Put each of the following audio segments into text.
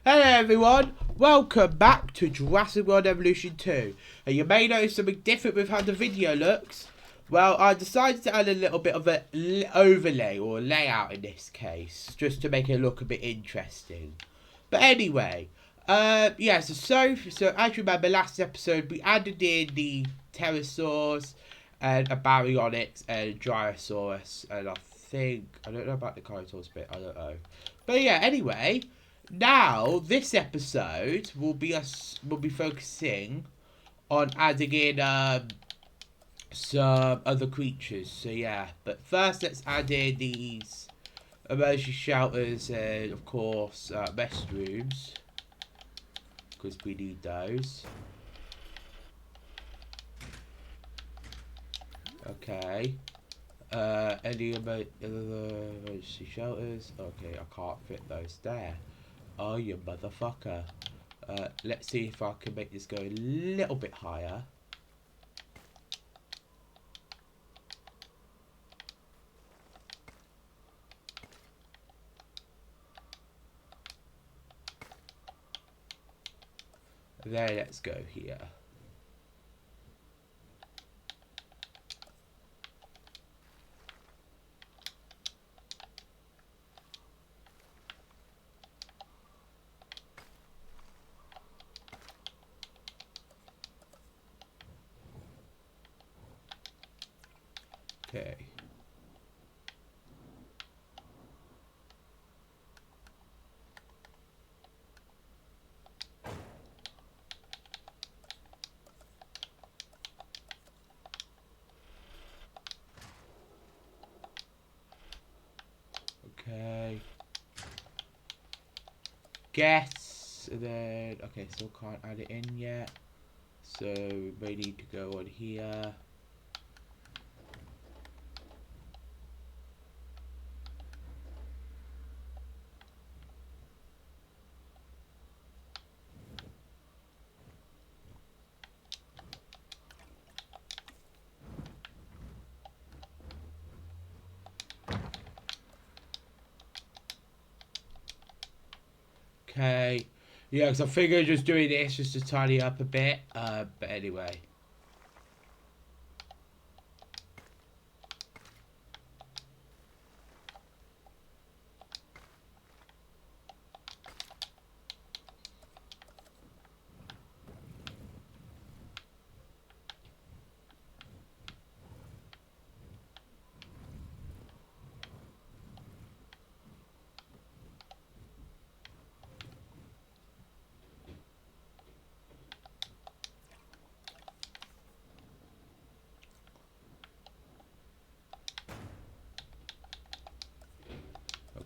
Hello everyone, welcome back to Jurassic World Evolution 2. And you may notice something different with how the video looks. Well, I decided to add a little bit of an overlay or layout in this case, just to make it look a bit interesting. But anyway, so as you remember last episode, we added in the pterosaurs and a baryonyx and a Dryosaurus, and I don't know about the Kytosaurus bit, I don't know. But yeah, anyway, now this episode will be focusing on adding in some other creatures. So yeah, but first let's add in these emergency shelters and of course rest rooms, because we need those. Okay. Any emergency shelters? Okay, I can't fit those there. Oh, you motherfucker. Let's see if I can make this go a little bit higher. There, let's go here. Okay. Okay. Guess, and then, okay, still can't add it in yet. So, we need to go on here. Okay. Yeah, because I figured just doing this just to tidy up a bit. But anyway.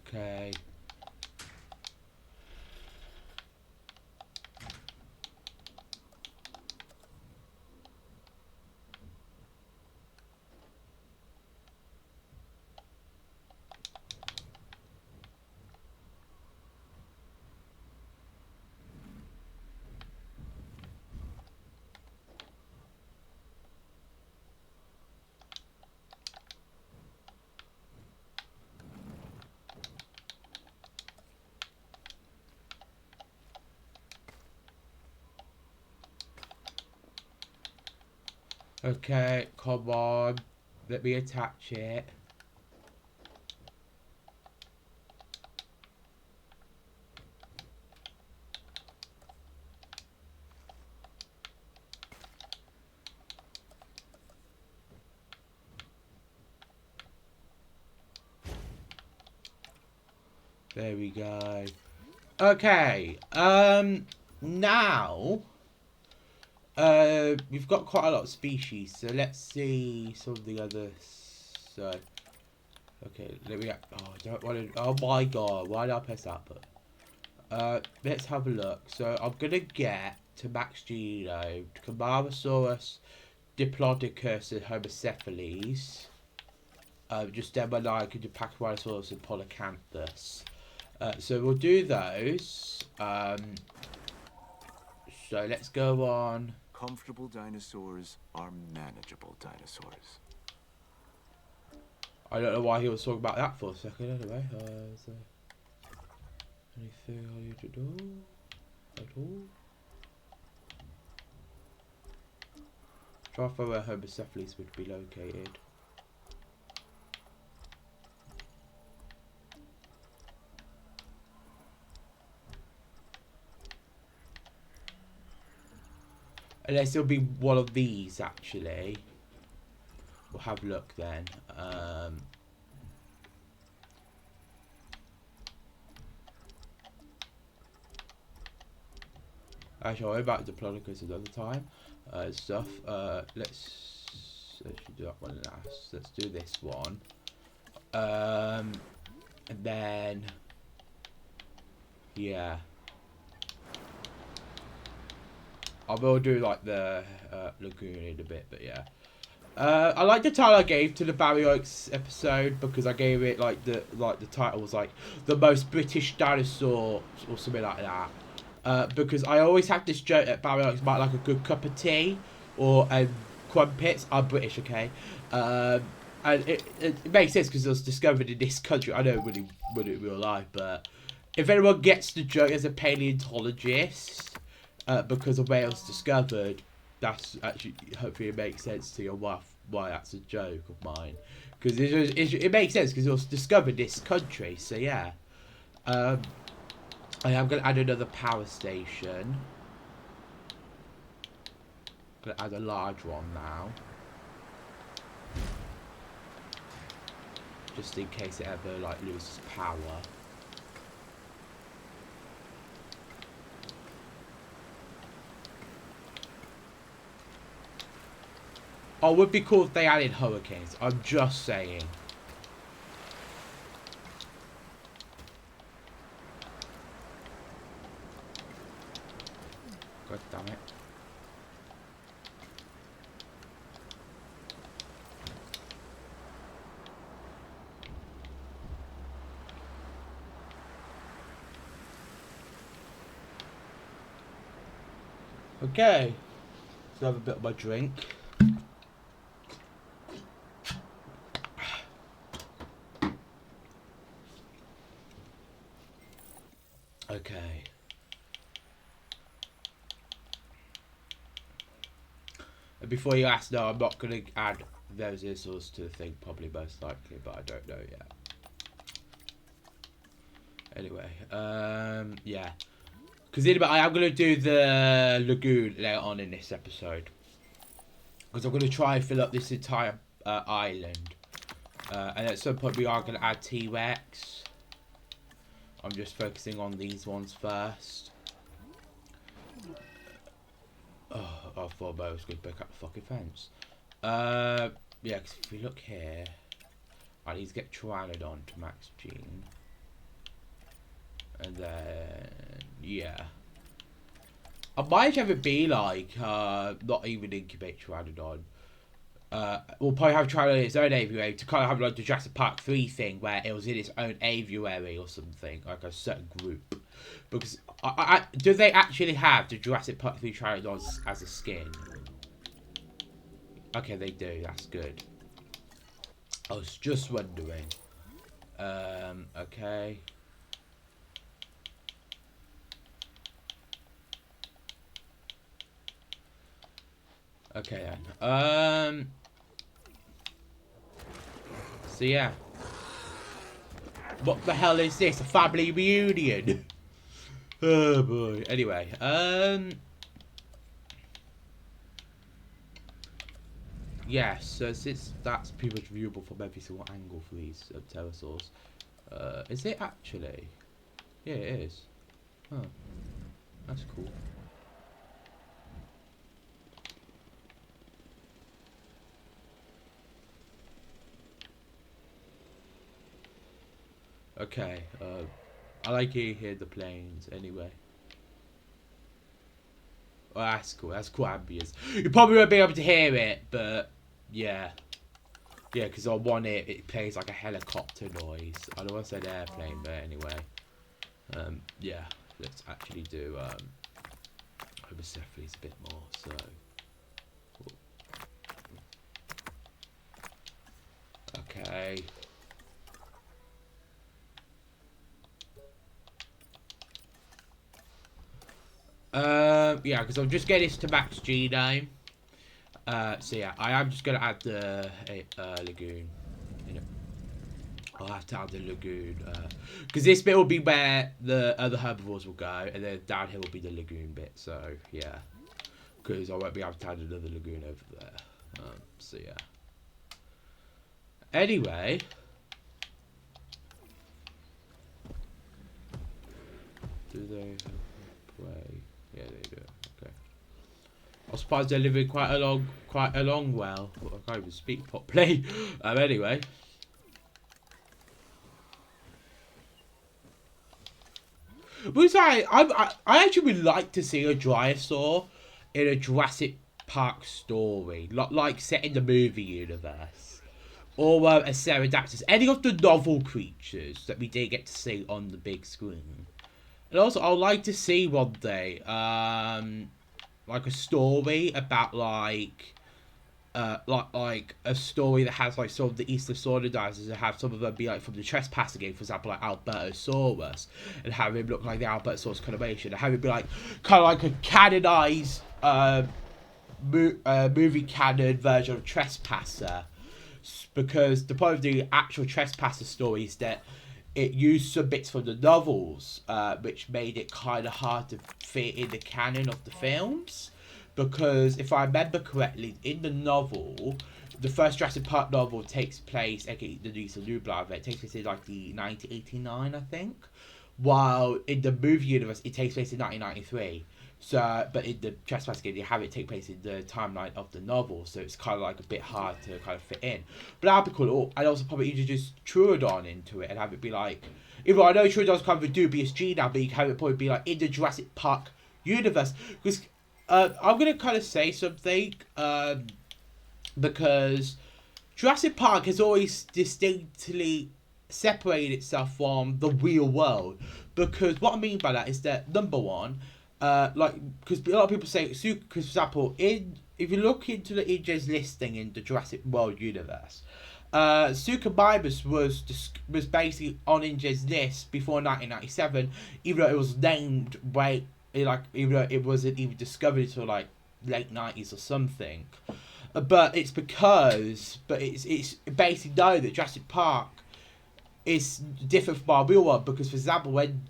Okay. Okay, come on. Let me attach it. There we go. Okay, now, we've got quite a lot of species, so let's see some of the others. So, okay, let me, oh, I don't want to, oh my god, why did I press that button? Let's have a look. So, I'm gonna get to max genome, Camarasaurus, Diplodocus, and Homocephalus. Just then when I could do Pachycephalosaurus and Polycanthus. So we'll do those. So let's go on. Comfortable dinosaurs are manageable dinosaurs. I don't know why he was talking about that for a second. Anyway, Anything I need to do at all? Try to find where Homocephalus would be located. Unless it'll be one of these, actually. We'll have a look then. Actually, I'll worry about Diplodocus another time. Stuff. Let's do that one last. Let's do this one. And then, yeah. I will do like the lagoon in a bit, but yeah. I like the title I gave to the Barry Oaks episode because I gave it like the title was like the most British dinosaur or something like that. Because I always have this joke that Barry Oaks might like a good cup of tea or crumpets. I'm British, okay? And it makes sense because it was discovered in this country. I don't really would it in real life, but if anyone gets the joke as a paleontologist, because of where it was discovered, that's actually hopefully it makes sense to you why that's a joke of mine, because it makes sense because it was discovered in this country. So yeah, I am gonna add another power station. Gonna add a large one now, just in case it ever like loses power. Oh, it would be cool if they added hurricanes. I'm just saying. God damn it. Okay. Let's have a bit of my drink. Okay. And before you ask, no, I'm not going to add those insults to the thing, probably most likely, but I don't know yet. Anyway, yeah. Because I am going to do the lagoon later on in this episode. Because I'm going to try and fill up this entire island. And at some point we are going to add T-Rex. I'm just focusing on these ones first. Oh, I thought I was going to break up the fucking fence. Yeah, because if we look here, I need to get Pteranodon to max gene. And then, yeah. I might have it be like, not even incubate Pteranodon. We'll probably have Pteranodon in its own aviary to kind of have like the Jurassic Park 3 thing where it was in its own aviary or something, like a certain group. Because, do they actually have the Jurassic Park 3 Pteranodons as a skin? Okay, they do, that's good. I was just wondering. Okay. Okay then. So yeah. What the hell is this? A family reunion? Oh boy. Anyway, yes, so since that's pretty much viewable from every single angle for these pterosaurs, is it actually? Yeah, it is. Oh, that's cool. Okay, I like hear the planes anyway. Oh, that's cool. That's cool ambience. You probably won't be able to hear it, but yeah. Yeah, because on one ear it plays like a helicopter noise. I don't want to say an airplane, but anyway. Yeah, let's actually do Homocephalus a bit more, so. Okay. Yeah, because I'm just getting this to max genome. So yeah, I am just gonna add the lagoon. You know, I'll have to add the lagoon because this bit will be where the other herbivores will go, and then down here will be the lagoon bit. So yeah, because I won't be able to add another lagoon over there. So yeah. Anyway. Do they have a play? Yeah, they do. Okay. I'm surprised they're living quite a long well. I can't even speak properly. Anyway. But I actually would like to see a Dryosaur in a Jurassic Park story, like set in the movie universe, or a Pterodactyl, any of the novel creatures that we did get to see on the big screen. And also, I'd like to see one day, like a story about like a story that has like some of the Eastern Sword dinosaurs, and have some of them be like from the Trespasser game, for example, like Albertosaurus, and have him look like the Albertosaurus coloration, and have him be like kind of like a canonized movie canon version of Trespasser, because the point of the actual Trespasser story is that it used some bits from the novels, which made it kind of hard to fit in the canon of the films. Because if I remember correctly, in the novel, the first Jurassic Park novel takes place, aka the Lisa Nublar event, takes place in like the 1989, I think. While in the movie universe, it takes place in 1993. So, but in the Trespass game, you have it take place in the timeline of the novel, so it's kind of like a bit hard to kind of fit in. But that'd be cool. I'd also probably introduce Troodon into it and have it be like, even though I know Troodon's kind of a dubious G now, but you can have it probably be like in the Jurassic Park universe. Because I'm gonna kind of say something, because Jurassic Park has always distinctly separated itself from the real world. Because what I mean by that is that, number one, like, because a lot of people say, because for example, if you look into the InGen's listing in the Jurassic World universe, Suchomimus was basically on InGen's list before 1997, even though it was named even though it wasn't even discovered until like late 90s or something. But it's basically known that Jurassic Park is different from our real world, because, for example, when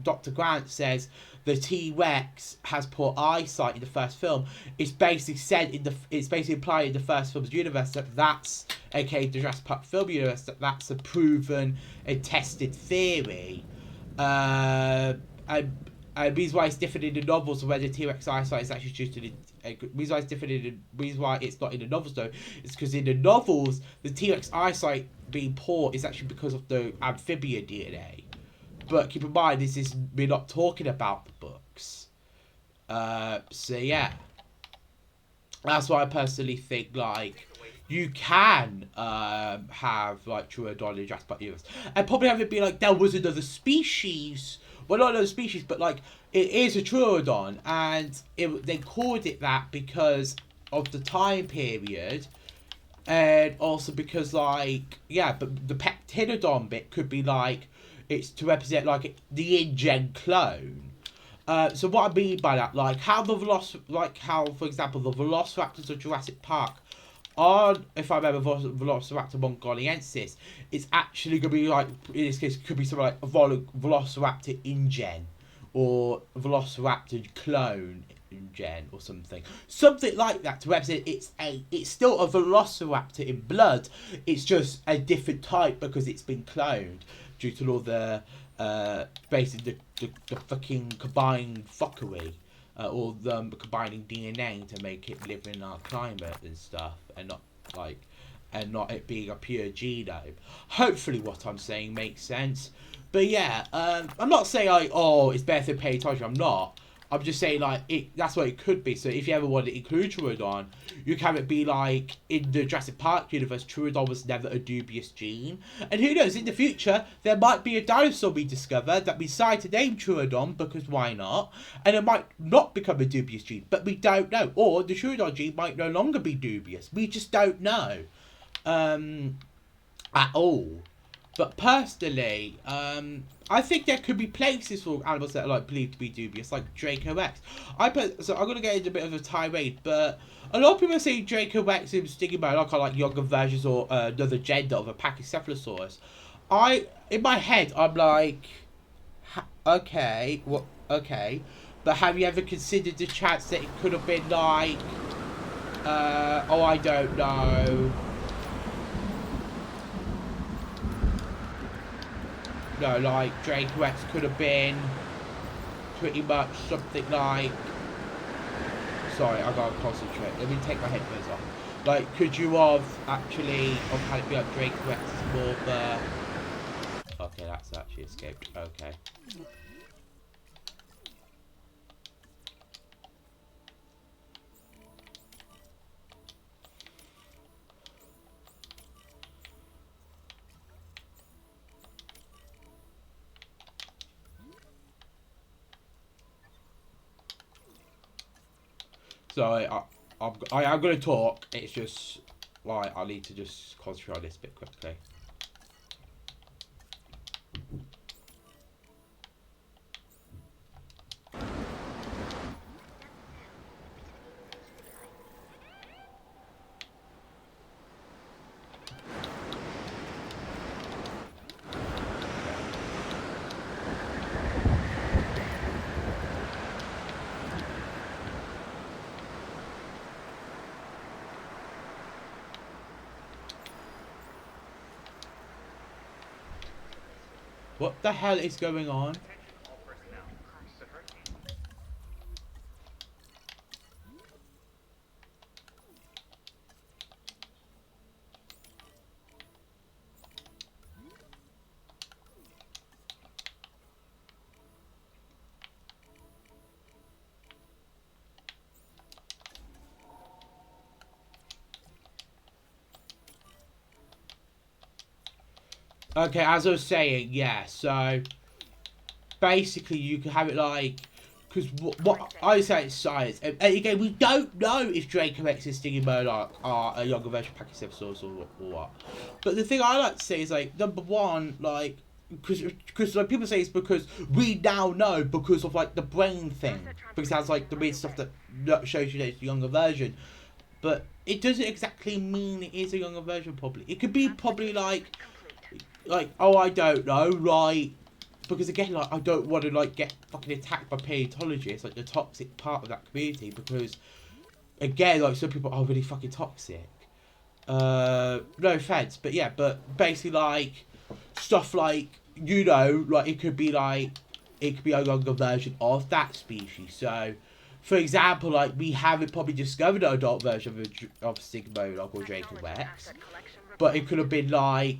Dr. Grant says the T-Rex has poor eyesight in the first film, it's basically implied in the first film's universe that that's, aka the Jurassic Park film universe, that's a proven and tested theory. And reason why it's different in the novels, where the T-Rex eyesight is actually due to the reason why it's different in the reason why it's not in the novels though is because in the novels the T-Rex eyesight being poor is actually because of the amphibian DNA. But keep in mind, we're not talking about the books. So yeah, that's why I personally think like you can have like Troodon in Jurassic Park universe, and probably have it be like there was another species. Well, not another species, but like it is a Troodon, and they called it that because of the time period, and also because like yeah, but the Pectinodon bit could be like it's to represent like the InGen clone. So what I mean by that, like how for example the Velociraptors of Jurassic Park on, if I remember, Velociraptor mongoliensis, it's actually going to be like, in this case, it could be something like a Velociraptor InGen, or Velociraptor clone InGen, or something like that, to represent it's still a Velociraptor in blood, it's just a different type because it's been cloned due to all the basically the fucking combined fuckery. Or them combining DNA to make it live in our climate and stuff, and not it being a pure genome. Hopefully, what I'm saying makes sense. But yeah, I'm not saying like, oh, it's better to pay attention. I'm not. I'm just saying like that's what it could be. So if you ever want to include Troodon, you can have it be like in the Jurassic Park universe, Troodon was never a dubious gene. And who knows, in the future there might be a dinosaur we discover that we decide to name Troodon because why not? And it might not become a dubious gene, but we don't know. Or the Troodon gene might no longer be dubious. We just don't know. At all. But personally, I think there could be places for animals that are like believed to be dubious, like Draco X. So I'm gonna get into a bit of a tirade, but a lot of people say Draco X and Stygimoloch are like younger versions or another gender of a Pachycephalosaurus. In my head, I'm like, okay, what? Okay, but have you ever considered the chance that it could have been like, oh, I don't know. No, like Draco X could have been pretty much something like. Sorry, I gotta concentrate. Let me take my headphones off. Like, could you have actually have had it be like Draco X is more the. Okay, that's actually escaped. Okay. So I'm gonna talk. It's just like I need to just concentrate on this bit quickly. What the hell is going on? Okay, as I was saying, yeah, so basically you can have it like, because what I say it's science, and again, we don't know if Draco X and Stygimoloch are a younger version of Pachycephalosaurus or what. But the thing I like to say is, like, number one, like, because like, people say it's because we now know because of, like, the brain thing. Because it has, like, the weird stuff that shows you that it's a younger version. But it doesn't exactly mean it is a younger version, probably. It could be probably, like, oh, I don't know, right? Because again, like, I don't want to like get fucking attacked by paleontologists, like the toxic part of that community. Because again, like, some people are really fucking toxic. No offense, but yeah, but basically like stuff like, you know, like it could be a younger version of that species. So, for example, like we haven't probably discovered an adult version of Stygimoloch or Draco Rex, but it could have been like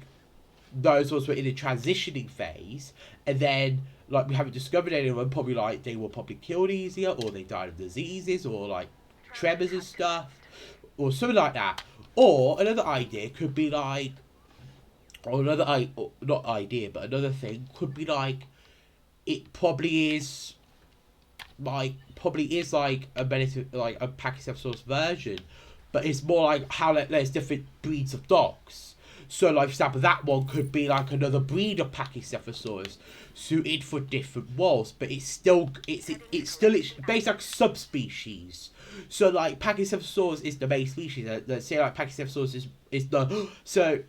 those ones were in a transitioning phase, and then like we haven't discovered any of them. Probably like they were probably killed easier, or they died of diseases, or like tremors and stuff, or something like that. Or another idea could be like, or not idea, but another thing could be like, it probably is like a like a Pachycephalosaurus version, but it's more like how there's different breeds of dogs. So, like, for example, that one could be like another breed of Pachycephalosaurus suited for different walls, but it's based like subspecies. So, like, Pachycephalosaurus is the main species. Let's say like Pachycephalosaurus is the so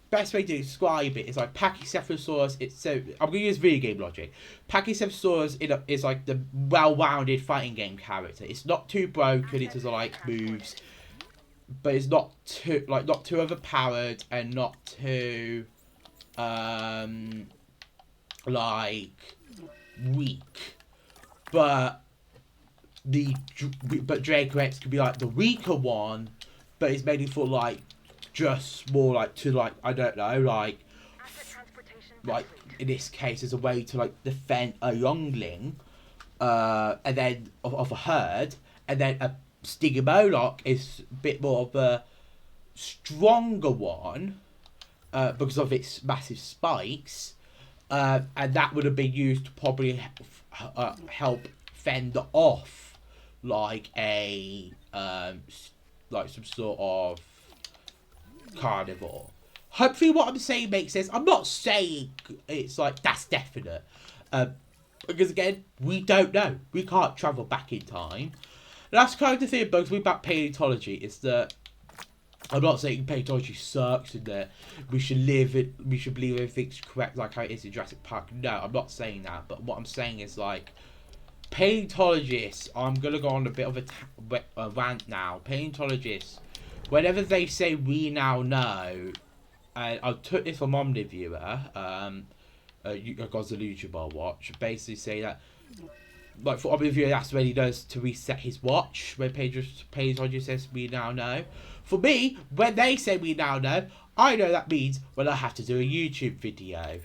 best way to describe it is like Pachycephalosaurus. It's so I'm gonna use video game logic. Pachycephalosaurus is like the well-rounded fighting game character. It's not too broken in terms of like moves, but it's not too overpowered and not too like weak. But Draco X could be like the weaker one, but it's made for like just more like to like I don't know like in this case as a way to like defend a youngling, and then of a herd, and then a Stygimoloch is a bit more of a stronger one, because of its massive spikes, and that would have been used to probably help fend off like like some sort of carnivore. hopefully what I'm saying makes sense. I'm not saying it's like that's definite. Because again, we don't know. We can't travel back in time. That's kind of the thing bugs me about paleontology, is that I'm not saying paleontology sucks and that we should believe everything's correct like how it is in Jurassic Park. No, I'm not saying that. But what I'm saying is, like, paleontologists, I'm gonna go on a bit of a rant now. Paleontologists, whenever they say we now know, and I took this from Omniviewer, God's a YouTuber I watch, basically say that, like, for Omniviewer, that's when he does to reset his watch, when paleontologist says we now know. For me, when they say we now know, I know that means when I have to do a YouTube video.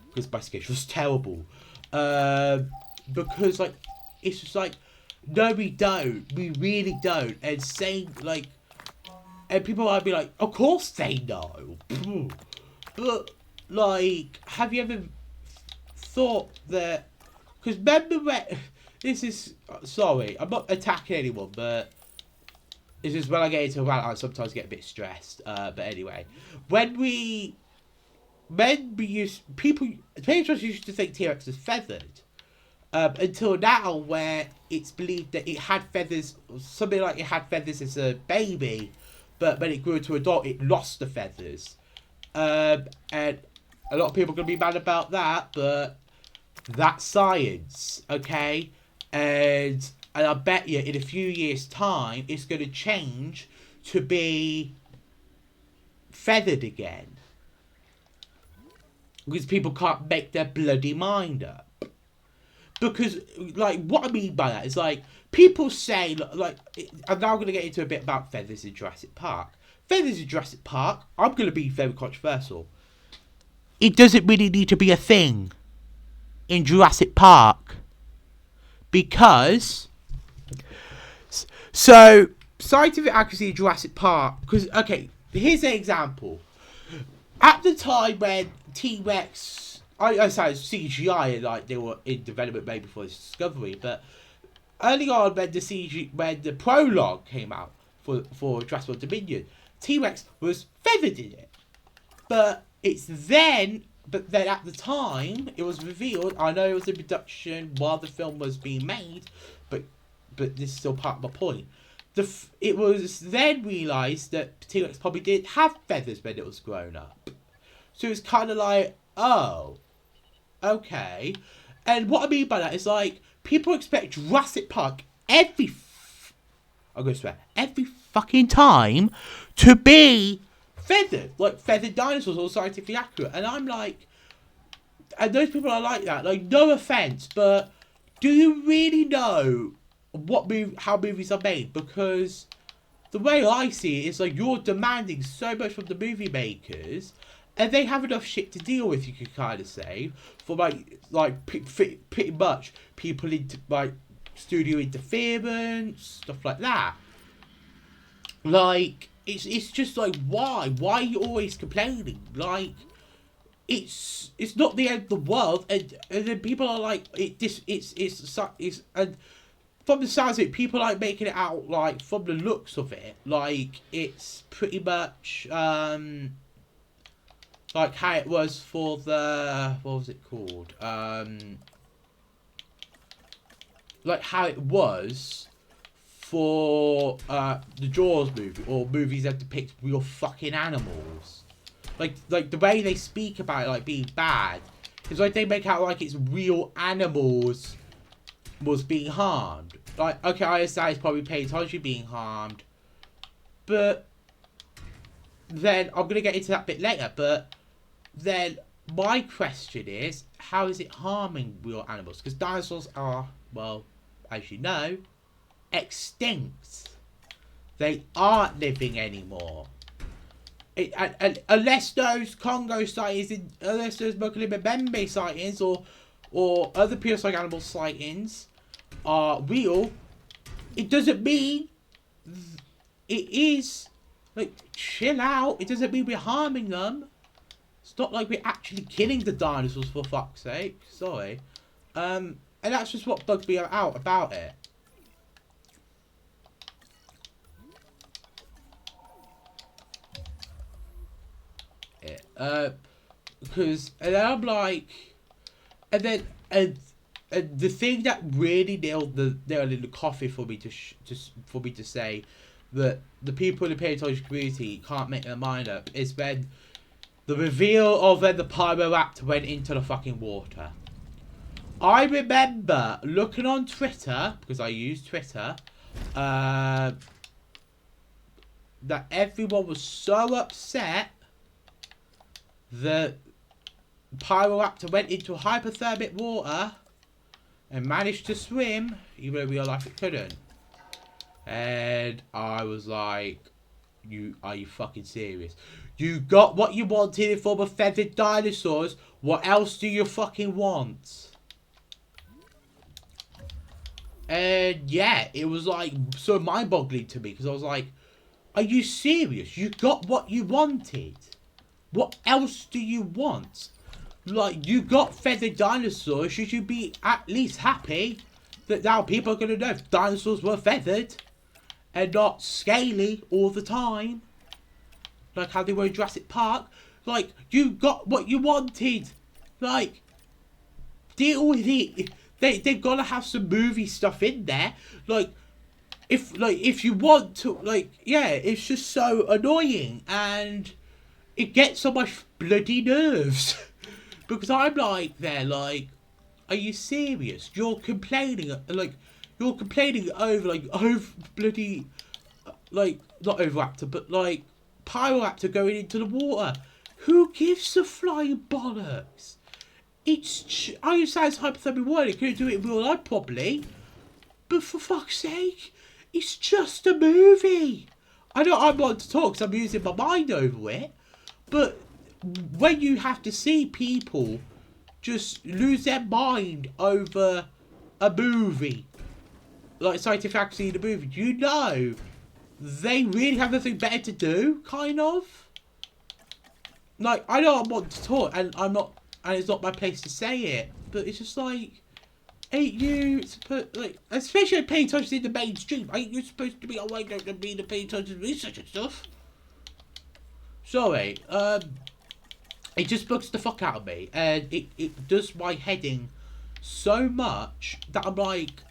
Because my schedule's terrible. Because, like, it's just like, no, we don't. We really don't. And saying, like, and people might be like, of course they know. But, like, have you ever thought that, because remember when, this is, sorry, I'm not attacking anyone, but this is when I get into a rant, I sometimes get a bit stressed. But anyway, paleontologists used to think T-Rex was feathered. Until now, where it's believed that it had feathers, something like it had feathers as a baby, but when it grew to adult, it lost the feathers. And a lot of people are going to be mad about that, but that's science, okay? And I bet you in a few years' time, it's going to change to be feathered again. Because people can't make their bloody mind up. Because, like, what I mean by that is, like, people say, like, I'm now going to get into a bit about feathers in Jurassic Park. Feathers in Jurassic Park, I'm going to be very controversial. It doesn't really need to be a thing in Jurassic Park. Because, so, scientific accuracy in Jurassic Park, because, okay, here's an example. At the time when T-Rex, I say CGI, like, they were in development maybe before this discovery, but early on when the prologue came out for Jurassic World Dominion, T-Rex was feathered in it. But then at the time, it was revealed, I know it was in production while the film was being made, but this is still part of my point. It was then realised that T-Rex probably didn't have feathers when it was grown up. So it's kind of like, oh, okay. And what I mean by that is, like, people expect Jurassic Park every fucking time to be feathered. Like, feathered dinosaurs or scientifically accurate. And I'm like, and those people are like that. Like, no offense, but do you really know how movies are made? Because the way I see it is, like, you're demanding so much from the movie makers, and they have enough shit to deal with, you could kind of say, for, like pretty much people into, like, studio interference, stuff like that. Like, it's just like, why are you always complaining? Like, it's not the end of the world, and then people are like, and from the sounds of it, people like making it out, like, from the looks of it, like, it's pretty much like how it was for the, what was it called? Like how it was for the Jaws movie, or movies that depict real fucking animals. Like the way they speak about it, like, being bad, is like they make out like it's real animals was being harmed. Like, okay, I understand it's probably paleontology being harmed, but then I'm gonna get into that bit later. But then my question is, how is it harming real animals? Because dinosaurs are, well, as you know, extinct. They aren't living anymore. Unless those Congo sightings, unless those Mokulimabembe sightings or other prehistoric animal sightings are real, it doesn't mean it is, like, chill out. It doesn't mean we're harming them. It's not like we're actually killing the dinosaurs, for fuck's sake. Sorry. And that's just what bugs me out about it. Because, and then I'm like, and then, and the thing that really nailed in the coffee for me for me to say that the people in the paleontology community can't make their mind up is when the reveal of when the Pyroraptor went into the fucking water. I remember looking on Twitter, because I use Twitter, that everyone was so upset that Pyroraptor went into hypothermic water and managed to swim, even though in real life it couldn't. And I was like, are you fucking serious? You got what you wanted in form of feathered dinosaurs. What else do you fucking want? And yeah, it was like so mind-boggling to me because I was like, are you serious? You got what you wanted. What else do you want? Like, you got feathered dinosaurs. You should be at least happy that now people are going to know dinosaurs were feathered and not scaly all the time. Like how they were in Jurassic Park. Like, you got what you wanted. Like, deal with it. They've got to have some movie stuff in there. Like, if you want to, like, yeah, it's just so annoying. And it gets on my bloody nerves. Because I'm like, are you serious? You're complaining, you're complaining over bloody, not Oviraptor, but like, Pyroraptor going into the water. Who gives a flying bollocks? I understand it's hypothermic water, it couldn't do it in real life probably. But for fuck's sake, it's just a movie. I know I'm not to talk because I'm using my mind over it. But when you have to see people just lose their mind over a movie, like scientific accuracy in a movie, you know they really have nothing better to do, kind of. Like, I know I want to talk, and it's not my place to say it, but it's just like, ain't you supposed, like, especially paying attention in the mainstream, ain't you supposed to be, oh, I don't mean to pay attention to research and stuff? Sorry, it just bugs the fuck out of me, and it does my heading so much that I'm like,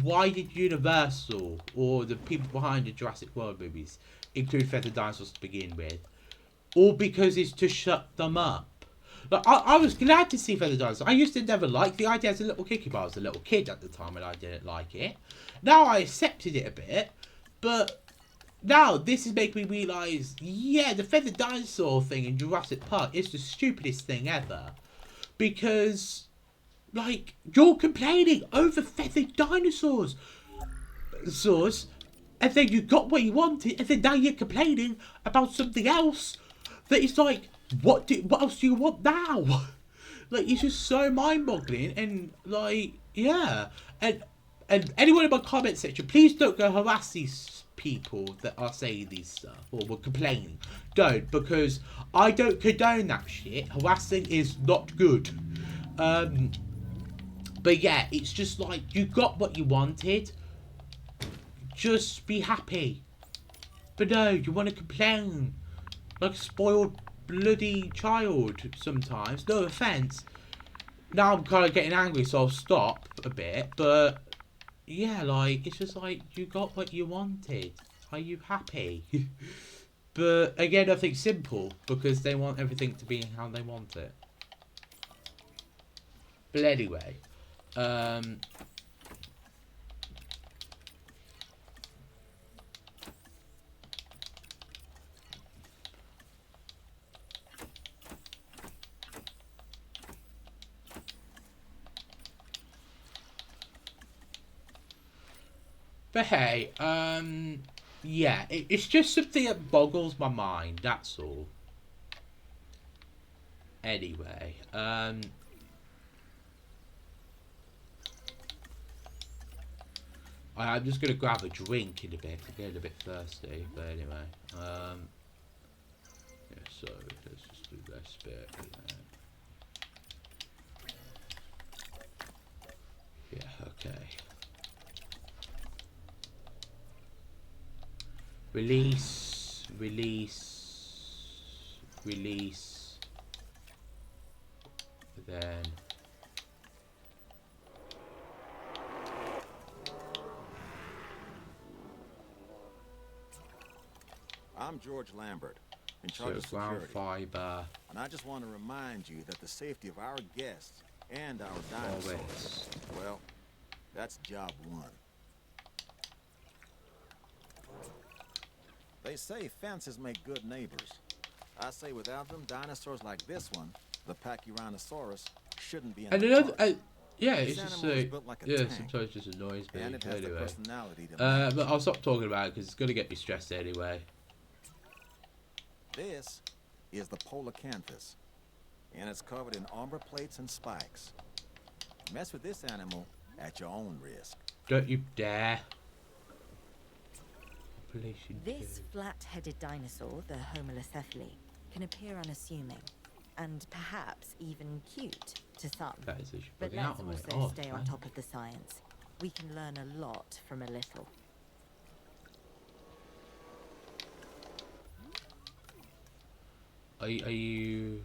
why did Universal or the people behind the Jurassic World movies include feathered dinosaurs to begin with? All because it's to shut them up. Like, I was glad to see feathered dinosaurs. I used to never like the idea as a little kid, but I was a little kid at the time and I didn't like it. Now I accepted it a bit, but now this is making me realise, yeah, the feathered dinosaur thing in Jurassic Park is the stupidest thing ever. Because, like, you're complaining over feathered dinosaurs. And then you got what you wanted, and then now you're complaining about something else that is like, what else do you want now? Like, it's just so mind-boggling, and like, yeah. And anyone in my comment section, please don't go harass these people that are saying these stuff or were complaining. Don't, because I don't condone that shit. Harassing is not good. But yeah, it's just like, you got what you wanted. Just be happy. But no, you want to complain like a spoiled bloody child sometimes. No offence. Now I'm kind of getting angry, so I'll stop a bit. But yeah, like, it's just like, you got what you wanted. Are you happy? But again, I think simple, because they want everything to be how they want it. But anyway, but hey, yeah, it's just something that boggles my mind, that's all. Anyway, I'm just gonna grab a drink in a bit. I'm getting a bit thirsty, but anyway, yeah. So let's just do this bit. Yeah. Okay. Release. release, then I'm George Lambert, in so charge of ground security. fiber, And I just want to remind you that the safety of our guests and our dinosaurs, forest. well, that's job one. They say fences make good neighbors. I say without them, dinosaurs like this one, the Pachyrhinosaurus, shouldn't be in And the another, park. yeah, This it's just animal is built like a yeah, tank, sometimes it just annoys me. and it has the Anyway, personality to match. but I'll stop talking about it because it's gonna get me stressed anyway. This is the Polacanthus, and it's covered in armor plates and spikes. Mess with this animal at your own risk. Don't you dare. Population This 2. flat-headed dinosaur, the Homalocephale, can appear unassuming and perhaps even cute to some. That is a But bugging out let's on me. also Oh, stay on man. top of the science. We can learn a lot from a little. Are you?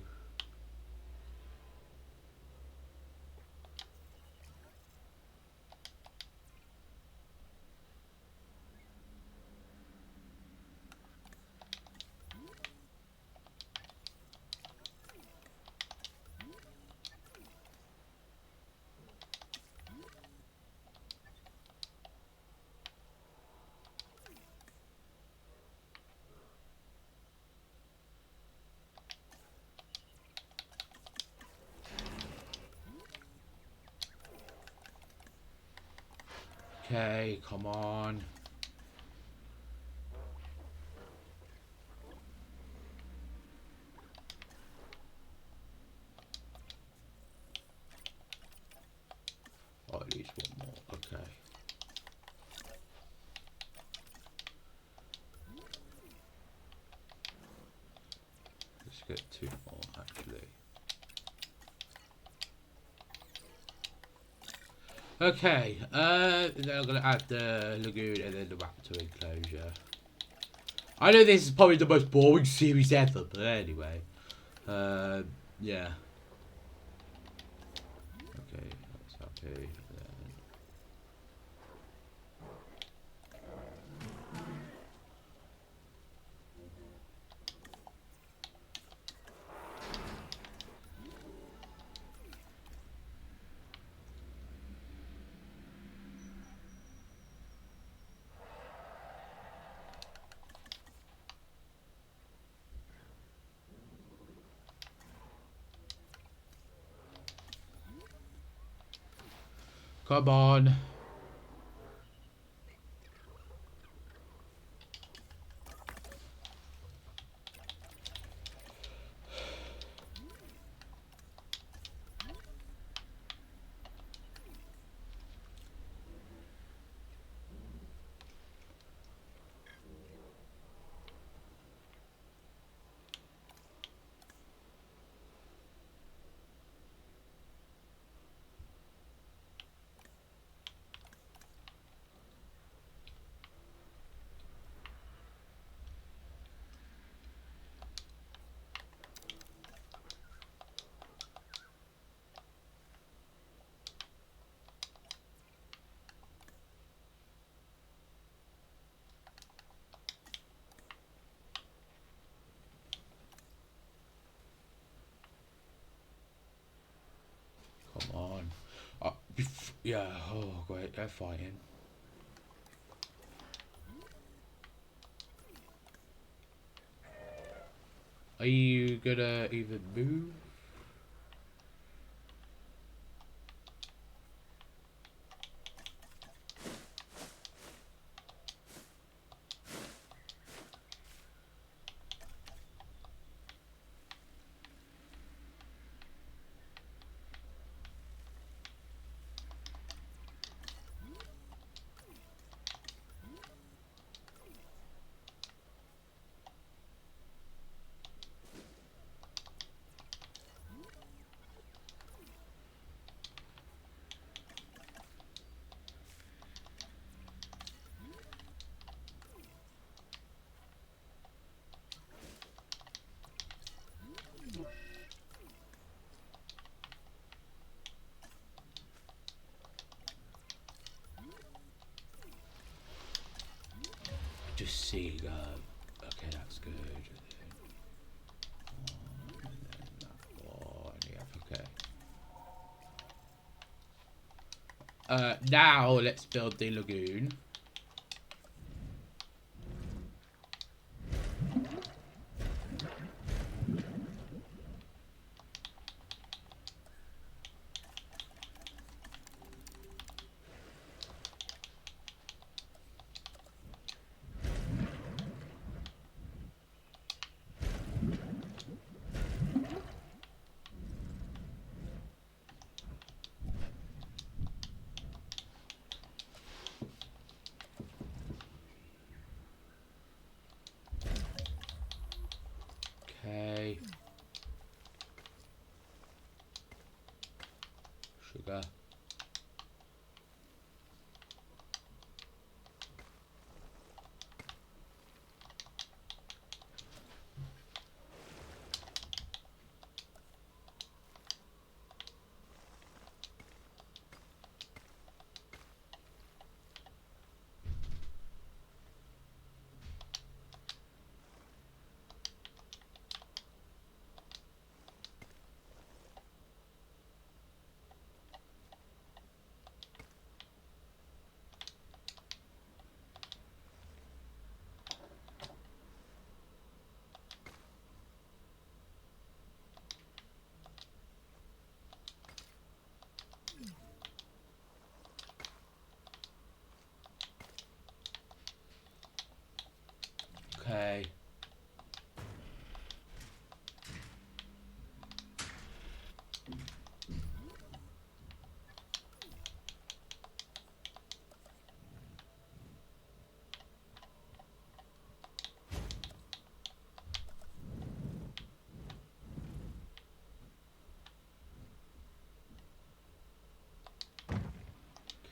Okay, come on. Oh, at least one more. Okay. Let's get two more actually. Okay, then I'm gonna add the lagoon and then the raptor enclosure. I know this is probably the most boring series ever, but anyway. Yeah. Okay, that's happy. Then. Come on. Come on. Yeah, oh great, they're fighting. Are you gonna even move? just seeing. Okay, that's good. And then that one. Yeah. Okay. Now let's build the lagoon. Okay. Sugar. Okay.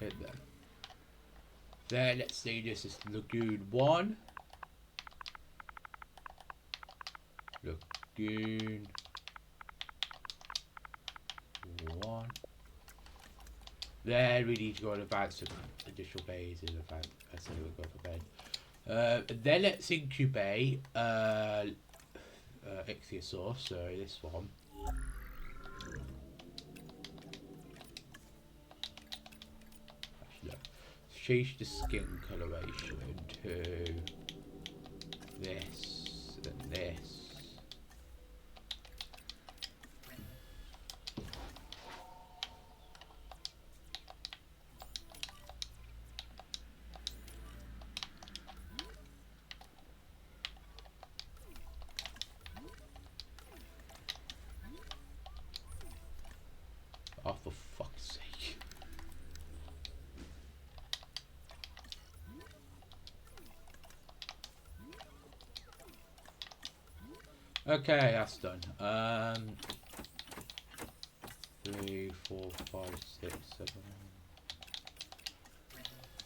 Okay then. Then let's say this is Lagoon 1. Lagoon 1. Then we need to go and advance some additional bays in advance. So we'll go for bed. Then let's incubate Ichthyosaur, so this one. Actually, no. Change the skin coloration to this and this. Oh, for fuck's sake. Okay, that's done. 3, 4, 5, 6, 7.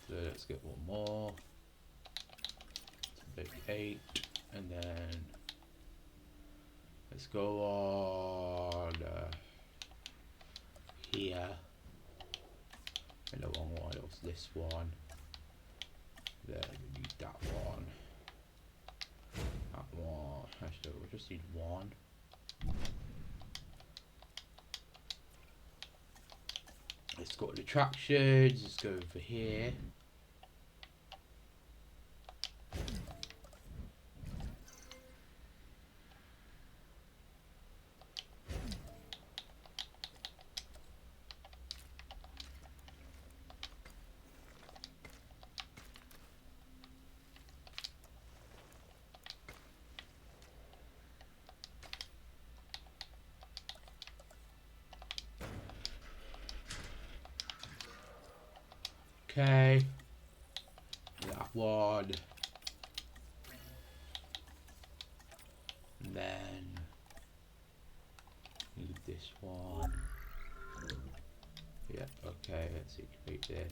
So let's get one more. Big 8, and then let's go on here. And the wrong one, it was this one. Then we need that one. That one. Actually, we just need one. Let's go to attractions. Let's go over here. Okay, that one, and then need this one. Yeah, okay, let's incubate this.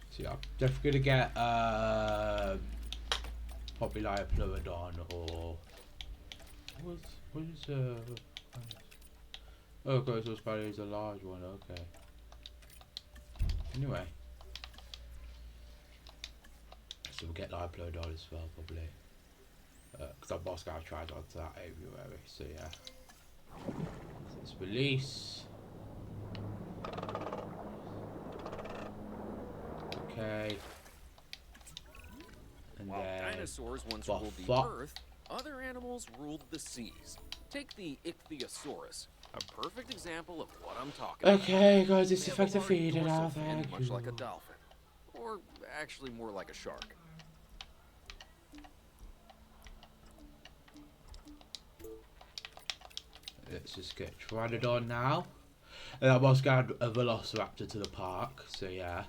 So yeah, I'm definitely gonna get probably like a Pleurodon or what is oh, Coastal Spider is a large one. Okay. Anyway, so we'll get like a Pleurodon as well probably. Because I've boss got tried onto that everywhere. So yeah, so let's release. Okay. And While then dinosaurs once the ruled the fuck? earth, other animals ruled the seas. Take the ichthyosaurus, a perfect example of what I'm talking about. Okay, guys, this They is have a effective large feeding dorsal now. fin, Thank much like a you. dolphin, or actually more like a shark. Let's just get Pteranodon now. And I was going to add a Velociraptor to the park, so yeah.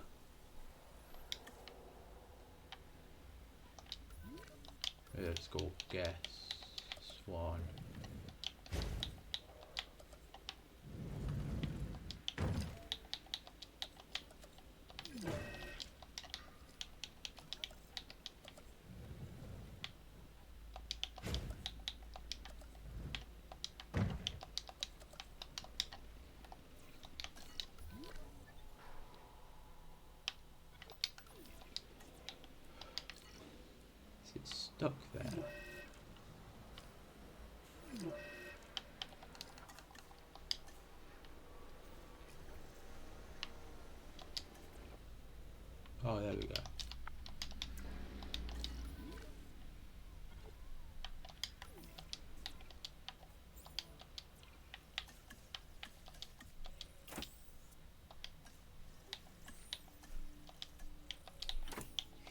Let's go guess Swan. Is it stuck there? Oh, there we go.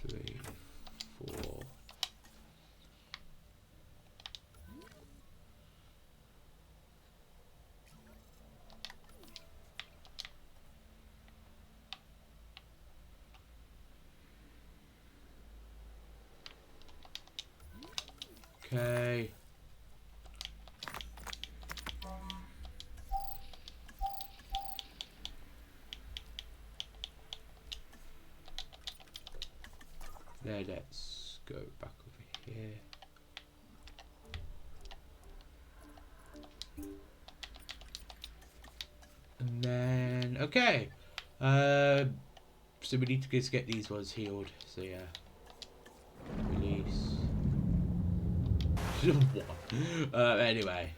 Three, four. Okay. There, let's go back over here. And then, okay. So we need to just get these ones healed. So yeah. Release. What? Anyway.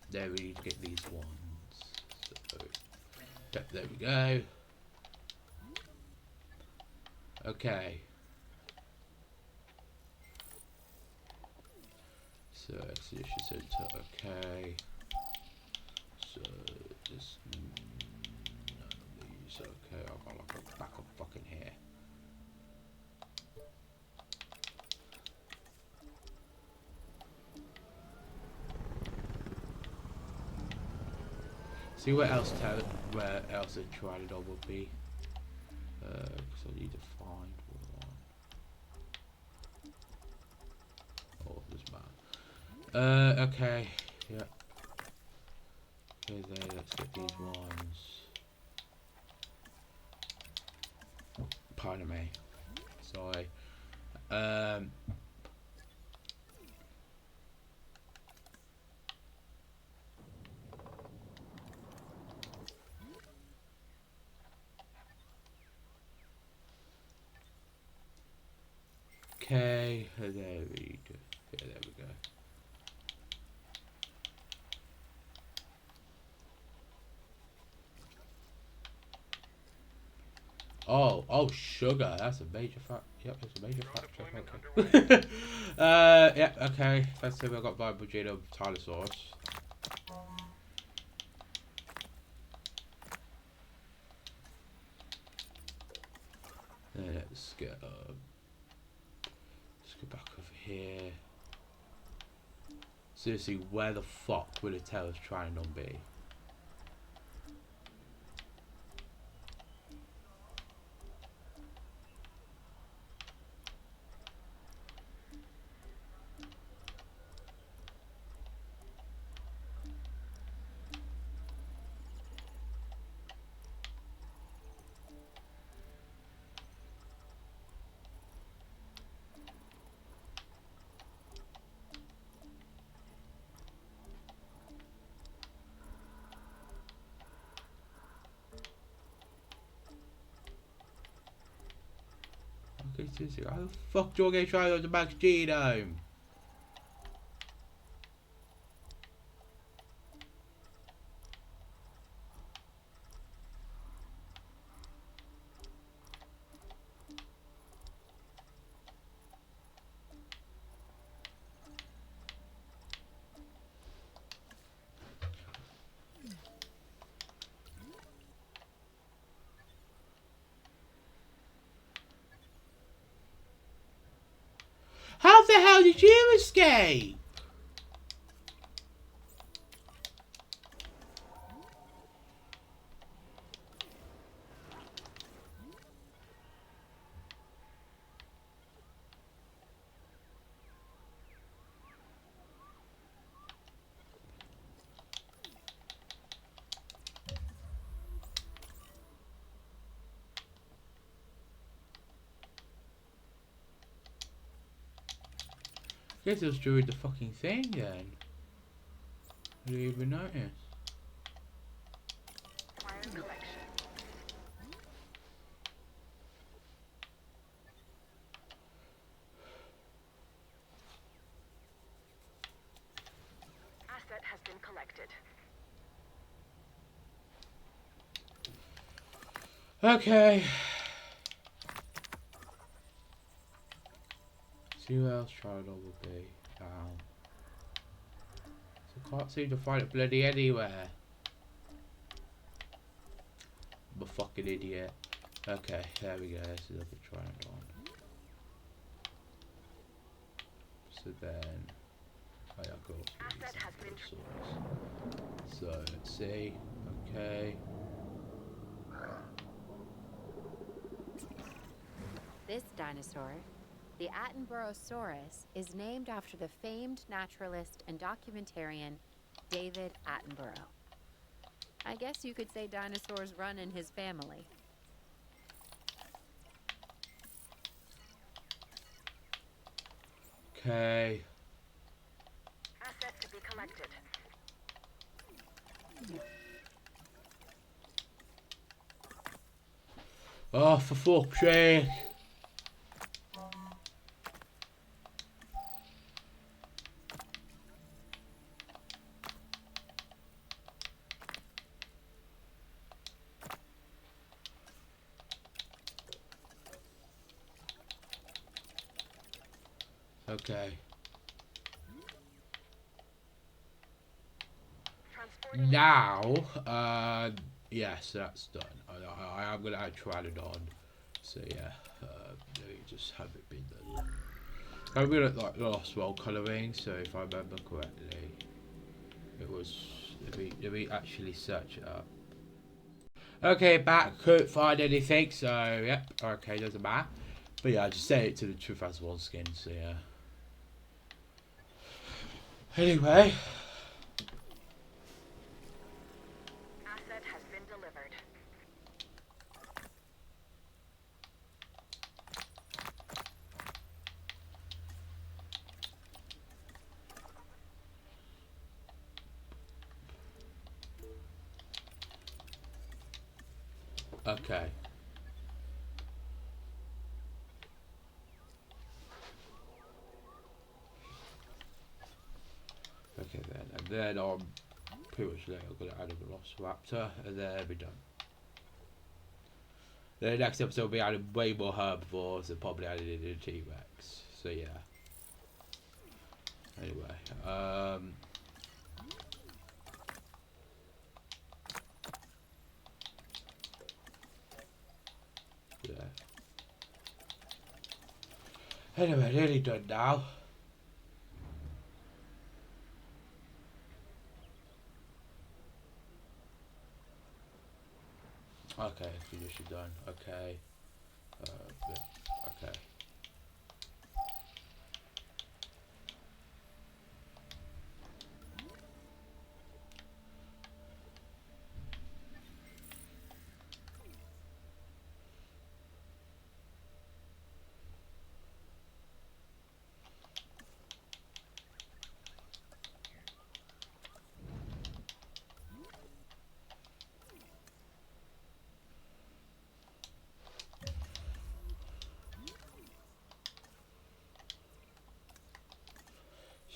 There, we need to get these ones. So, yep, there we go. Okay. So, exhibition center, okay. So, just none of these, okay. I've got like a backup fucking here. See where else a Pteranodon would be. Because I need to find one. Oh, this man. Okay. Yep. Okay, there. Let's get these ones. Pardon me. Sorry. Okay, there we go. Yeah, there we go. Oh, sugar. That's a major fact. Yep, that's a major factor. Okay. Yeah, okay. Let's see if I got viable genome Tylosaurus. Let's go back over here. Seriously, where the fuck would a Tails Pteranodon be? Seriously, how the fuck do I get tried on the max genome? How the hell did you escape? Guess it was during the fucking thing then. I didn't even notice. Asset has been collected. Okay. See who else Trial will be. So I can't seem to find it bloody anywhere. I'm a fucking idiot. Okay, there we go. Let's look at Trial. So then, oh yeah, of course. Asset has been So let's see. Okay. This dinosaur, the Attenboroughsaurus, is named after the famed naturalist and documentarian David Attenborough. I guess you could say dinosaurs run in his family. Okay. asset to be collected. Oh, for fuck's sake. Okay. Now, yes, that's done. I am gonna add Pteranodon. So yeah, let me just have it been done. I'm gonna like last roll colouring. So if I remember correctly, it was. Let me actually search it up. Okay, back, couldn't find anything. So yep. Okay, doesn't matter. But yeah, I just set it to the 2001 skin. So yeah. Anyway. Asset has been delivered. Okay. Okay then, and then I'm pretty much later gonna add a Velociraptor, and then we're done. The next episode will be adding way more herbivores and probably adding in a T-Rex. So yeah. Anyway, yeah. Anyway, nearly done now. Okay, finish it done. Okay. Yeah, okay.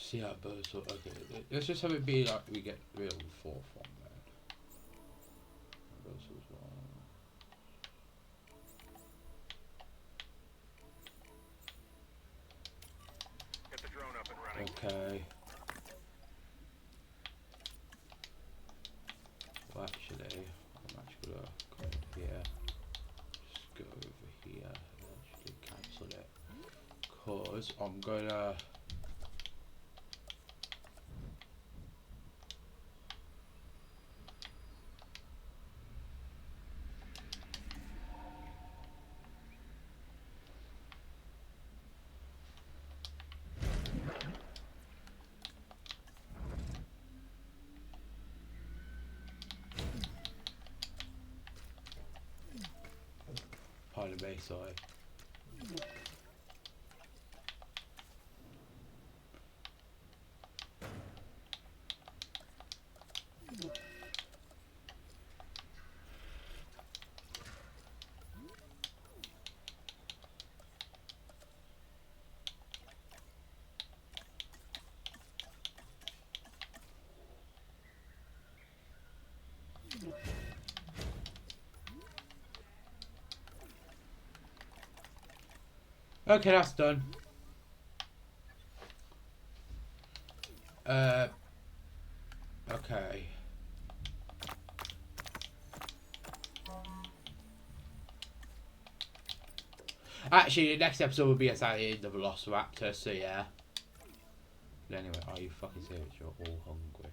See how birds look. Okay, let's just have it be like we get rid of the fourth one then. Those as well. Get the drone up and running. Okay. Well, actually, I'm actually gonna come in here. Just go over here and actually cancel it. Cause I'm gonna. Pardon me, sorry. Okay, that's done. Okay. Actually, the next episode will be us out in the Velociraptor, so yeah. But anyway, are you fucking serious? You're all hungry.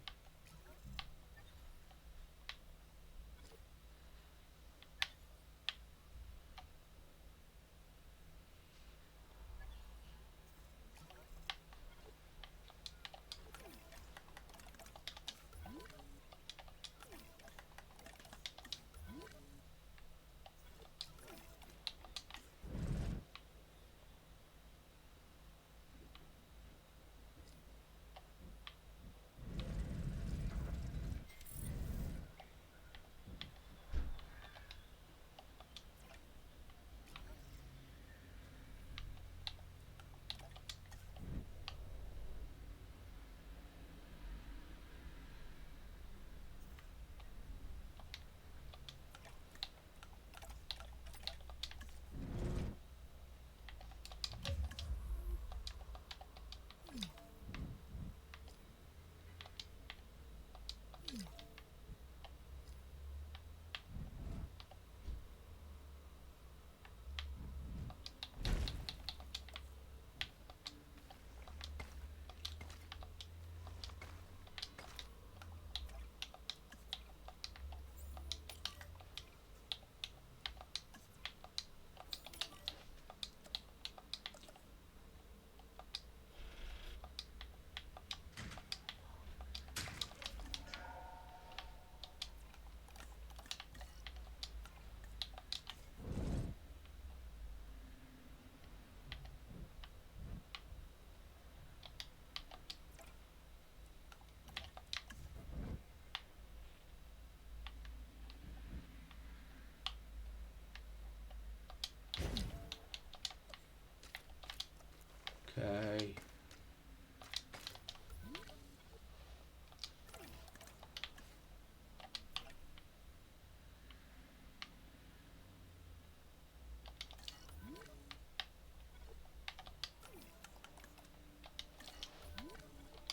Okay.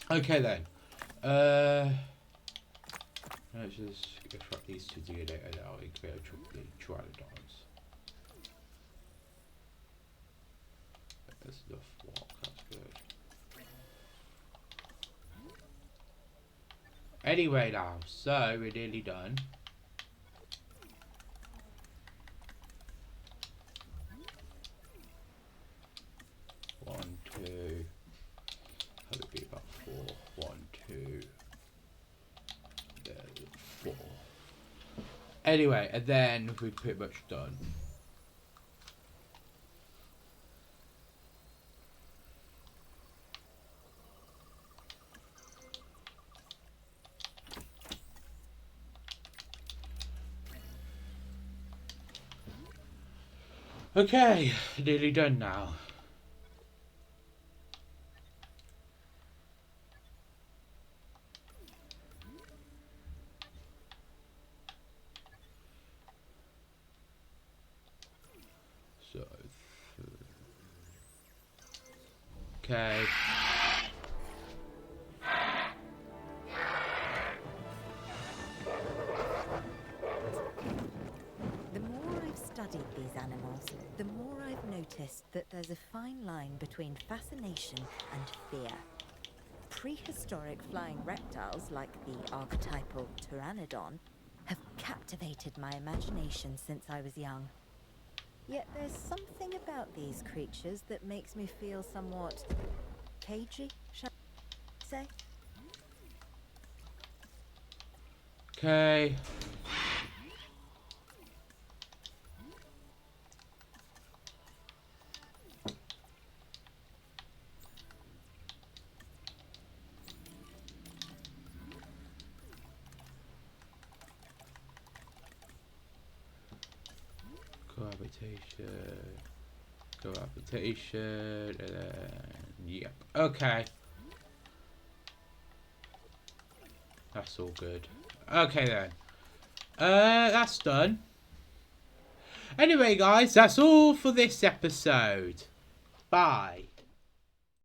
Okay then. Let's just extract these two together and now we create a Troodons. That's the flock, that's good. Anyway now, so we're nearly done. One, two. How would it be about 4? 1, 2. There, 4. Anyway, and then we're pretty much done. Okay, nearly done now. Okay. The more I've studied these animals, the more I've noticed that there's a fine line between fascination and fear. Prehistoric flying reptiles like the archetypal pteranodon have captivated my imagination since I was young. Yet there's something about these creatures that makes me feel somewhat cagey, shall I say? Okay. Cohabitation, and then, yep. Okay. That's all good. Okay then. That's done. Anyway guys, that's all for this episode. Bye.